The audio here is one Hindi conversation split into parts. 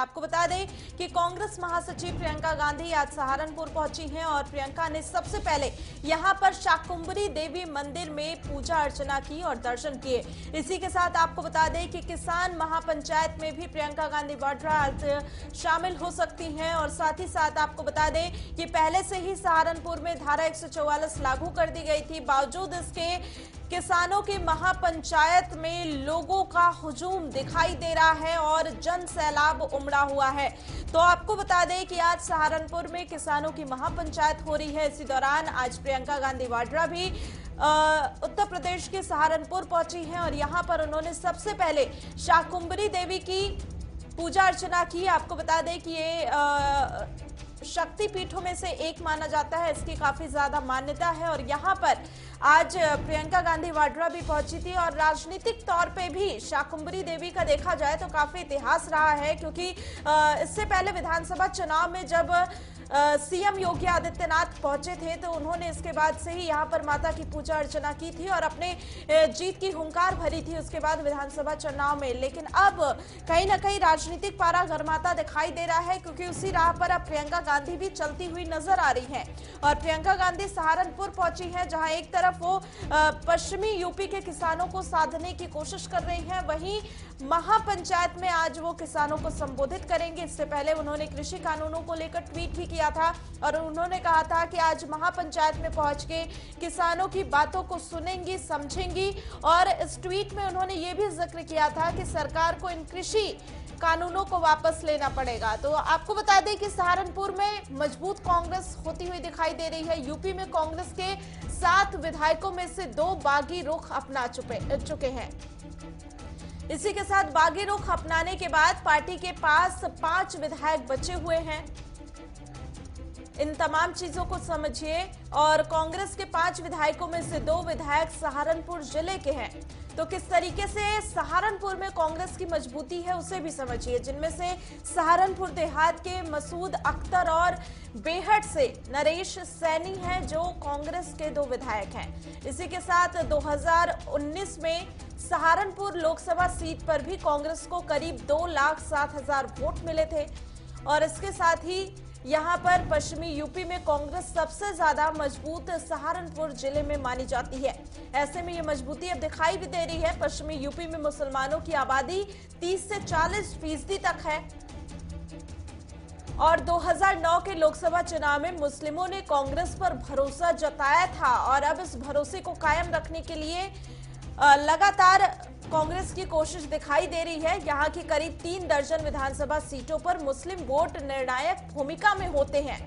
आपको बता दें कि कांग्रेस महासचिव प्रियंका गांधी आज सहारनपुर पहुंची हैं और प्रियंका ने सबसे पहले यहां पर शाकुंभरी देवी मंदिर में पूजा अर्चना की और दर्शन किए। इसी के साथ आपको बता दें कि किसान महापंचायत में भी प्रियंका गांधी वाड्रा आज शामिल हो सकती हैं और साथ ही साथ आपको बता दें कि पहले से ही सहारनपुर में धारा 144 लागू कर दी गई थी। बावजूद इसके किसानों की महापंचायत में लोगों का हुजूम दिखाई दे रहा है और जन सैलाब उमड़ा हुआ है। तो आपको बता दें कि आज सहारनपुर में किसानों की महापंचायत हो रही है। इसी दौरान आज प्रियंका गांधी वाड्रा भी उत्तर प्रदेश के सहारनपुर पहुंची हैं और यहां पर उन्होंने सबसे पहले शाकुंभरी देवी की पूजा अर्चना की। आपको बता दें कि ये शक्ति पीठों में से एक माना जाता है, इसकी काफी ज्यादा मान्यता है और यहाँ पर आज प्रियंका गांधी वाड्रा भी पहुंची थी। और राजनीतिक तौर पे भी शाकुंभरी देवी का देखा जाए तो काफी इतिहास रहा है, क्योंकि इससे पहले विधानसभा चुनाव में जब सीएम योगी आदित्यनाथ पहुंचे थे तो उन्होंने इसके बाद से ही यहां पर माता की पूजा अर्चना की थी और अपने जीत की हुंकार भरी थी उसके बाद विधानसभा चुनाव में। लेकिन अब कहीं ना कहीं राजनीतिक पारा गरमाता दिखाई दे रहा है, क्योंकि उसी राह पर अब प्रियंका गांधी भी चलती हुई नजर आ रही हैं। और प्रियंका गांधी सहारनपुर पहुंची है, जहां एक तरफ वो पश्चिमी यूपी के किसानों को साधने की कोशिश कर रही हैं, वहीं महापंचायत में आज वो किसानों को संबोधित करेंगे। इससे पहले उन्होंने कृषि कानूनों को लेकर ट्वीट भी किया था और उन्होंने कहा था कि आज महापंचायत में पहुंच के किसानों की बातों को सुनेंगी, समझेंगी। और इस ट्वीट में उन्होंने ये भी जिक्र किया था कि सरकार को इन कृषि कानूनों को वापस लेना पड़ेगा। तो आपको बता दें कि सहारनपुर में मजबूत कांग्रेस होती हुई दिखाई दे रही है। यूपी में कांग्रेस के 7 विधायकों में से 2 बागी रुख अपना चुके हैं। इसी के साथ बागी रुख अपनाने के बाद पार्टी के पास 5 विधायक बचे हुए हैं। इन तमाम चीजों को समझिए। और कांग्रेस के 5 विधायकों में से 2 विधायक सहारनपुर जिले के हैं। तो किस तरीके से सहारनपुर में कांग्रेस की मजबूती है उसे भी समझिए, जिनमें से सहारनपुर देहात के मसूद अख्तर और बेहट से नरेश सैनी हैं, जो कांग्रेस के 2 विधायक हैं। इसी के साथ 2019 में सहारनपुर लोकसभा सीट पर भी कांग्रेस को करीब 2,07,000 वोट मिले थे। और इसके साथ ही यहां पर पश्चिमी यूपी में कांग्रेस सबसे ज्यादा मजबूत सहारनपुर जिले में मानी जाती है। ऐसे में ये मजबूती अब दिखाई भी दे रही है। पश्चिमी यूपी में मुसलमानों की आबादी 30 से 40% तक है और 2009 के लोकसभा चुनाव में मुस्लिमों ने कांग्रेस पर भरोसा जताया था और अब इस भरोसे को कायम रखने के लिए लगातार कांग्रेस की कोशिश दिखाई दे रही है। यहां की करीब 3 दर्जन विधानसभा सीटों पर मुस्लिम वोट निर्णायक भूमिका में होते हैं।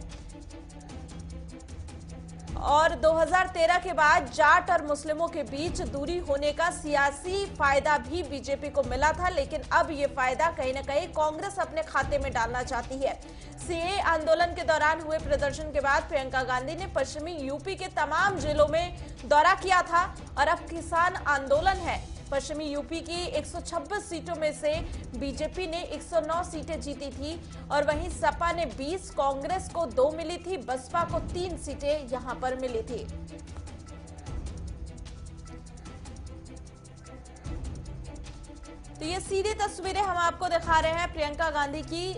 और 2013 के बाद जाट और मुस्लिमों के बीच दूरी होने का सियासी फायदा भी बीजेपी को मिला था, लेकिन अब ये फायदा कहीं ना कहीं कांग्रेस अपने खाते में डालना चाहती है। सीए आंदोलन के दौरान हुए प्रदर्शन के बाद प्रियंका गांधी ने पश्चिमी यूपी के तमाम जिलों में दौरा किया था और अब किसान आंदोलन है। पश्चिमी यूपी की 126 सीटों में से बीजेपी ने 109 सीटें जीती थी और वहीं सपा ने 20, कांग्रेस को 2 मिली थी, बसपा को 3 सीटें यहां पर मिली थी। तो ये सीधी तस्वीरें हम आपको दिखा रहे हैं प्रियंका गांधी की